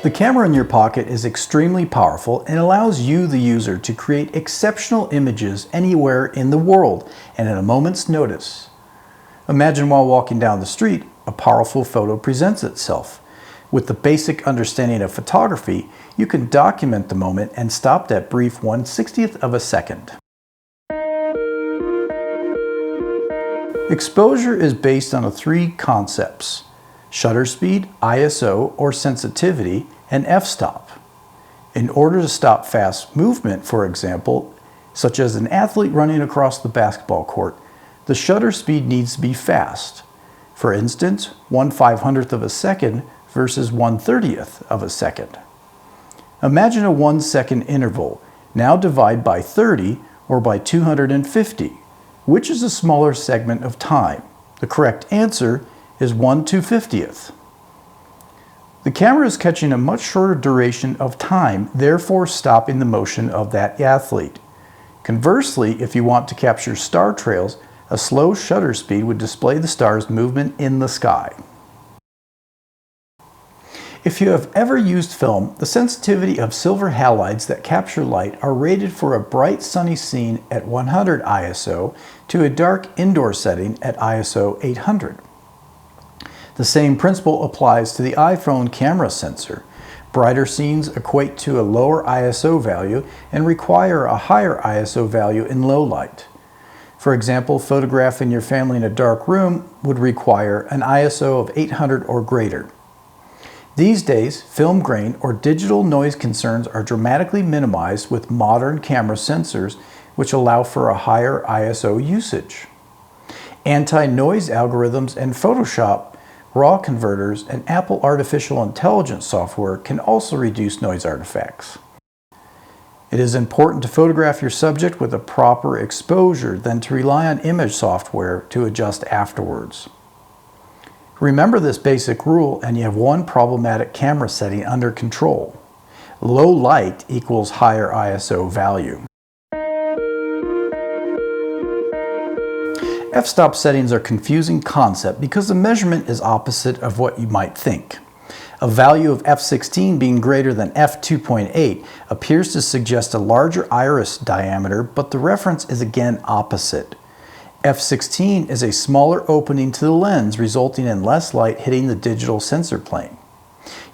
The camera in your pocket is extremely powerful and allows you, the user, to create exceptional images anywhere in the world and at a moment's notice. Imagine while walking down the street, a powerful photo presents itself. With the basic understanding of photography, you can document the moment and stop that brief 1/60th of a second. Exposure is based on three concepts: shutter speed, ISO or sensitivity, and f-stop. In order to stop fast movement, for example, such as an athlete running across the basketball court, the shutter speed needs to be fast. For instance, 1/500th of a second versus 1/30th of a second. Imagine a 1-second interval. Now divide by 30 or by 250. Which is a smaller segment of time? The correct answer is 1/250th. The camera is catching a much shorter duration of time, therefore stopping the motion of that athlete. Conversely, if you want to capture star trails, a slow shutter speed would display the star's movement in the sky. If you have ever used film, the sensitivity of silver halides that capture light are rated for a bright sunny scene at 100 ISO to a dark indoor setting at ISO 800. The same principle applies to the iPhone camera sensor. Brighter scenes equate to a lower ISO value and require a higher ISO value in low light. For example, photographing your family in a dark room would require an ISO of 800 or greater. These days, film grain or digital noise concerns are dramatically minimized with modern camera sensors, which allow for a higher ISO usage. Anti-noise algorithms and Photoshop, RAW converters, and Apple artificial intelligence software can also reduce noise artifacts. It is important to photograph your subject with a proper exposure than to rely on image software to adjust afterwards. Remember this basic rule and you have one problematic camera setting under control. Low light equals higher ISO value. F-stop settings are a confusing concept because the measurement is opposite of what you might think. A value of f16 being greater than f2.8 appears to suggest a larger iris diameter, but the reference is again opposite. f16 is a smaller opening to the lens, resulting in less light hitting the digital sensor plane.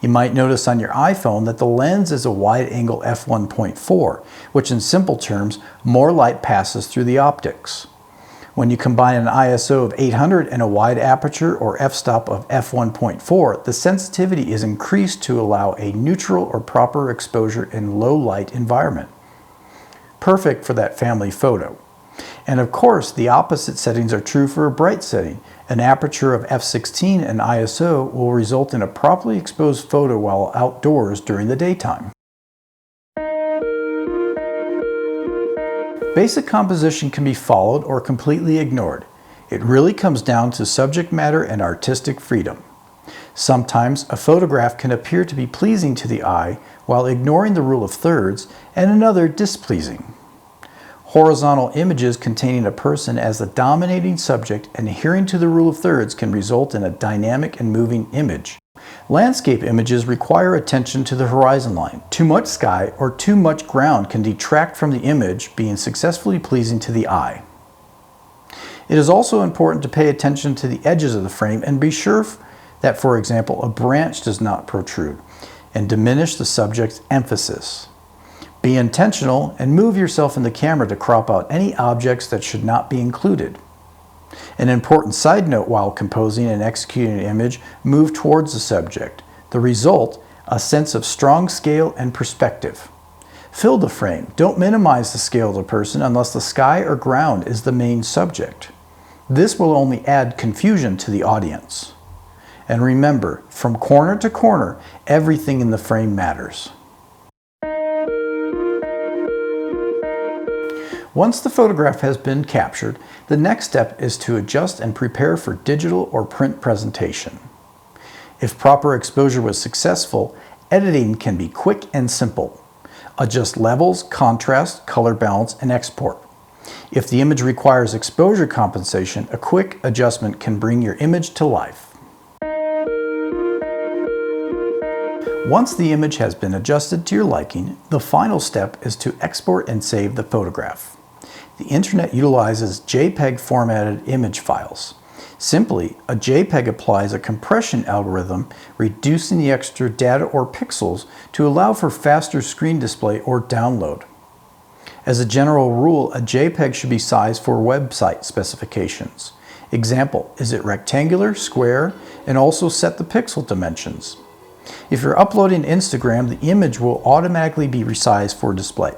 You might notice on your iPhone that the lens is a wide-angle f1.4, which in simple terms, more light passes through the optics. When you combine an ISO of 800 and a wide aperture or f-stop of f1.4, the sensitivity is increased to allow a neutral or proper exposure in low light environment. Perfect for that family photo. And of course, the opposite settings are true for a bright setting. An aperture of f16 and ISO will result in a properly exposed photo while outdoors during the daytime. Basic composition can be followed or completely ignored. It really comes down to subject matter and artistic freedom. Sometimes a photograph can appear to be pleasing to the eye while ignoring the rule of thirds, and another displeasing. Horizontal images containing a person as the dominating subject and adhering to the rule of thirds can result in a dynamic and moving image. Landscape images require attention to the horizon line. Too much sky or too much ground can detract from the image being successfully pleasing to the eye. It is also important to pay attention to the edges of the frame and be sure that, for example, a branch does not protrude and diminish the subject's emphasis. Be intentional and move yourself in the camera to crop out any objects that should not be included. An important side note while composing and executing an image, move towards the subject. The result, a sense of strong scale and perspective. Fill the frame. Don't minimize the scale of the person unless the sky or ground is the main subject. This will only add confusion to the audience. And remember, from corner to corner, everything in the frame matters. Once the photograph has been captured, the next step is to adjust and prepare for digital or print presentation. If proper exposure was successful, editing can be quick and simple. Adjust levels, contrast, color balance, and export. If the image requires exposure compensation, a quick adjustment can bring your image to life. Once the image has been adjusted to your liking, the final step is to export and save the photograph. The internet utilizes JPEG formatted image files. Simply, a JPEG applies a compression algorithm, reducing the extra data or pixels to allow for faster screen display or download. As a general rule, a JPEG should be sized for website specifications. Example, is it rectangular, square, and also set the pixel dimensions. If you're uploading Instagram, the image will automatically be resized for display.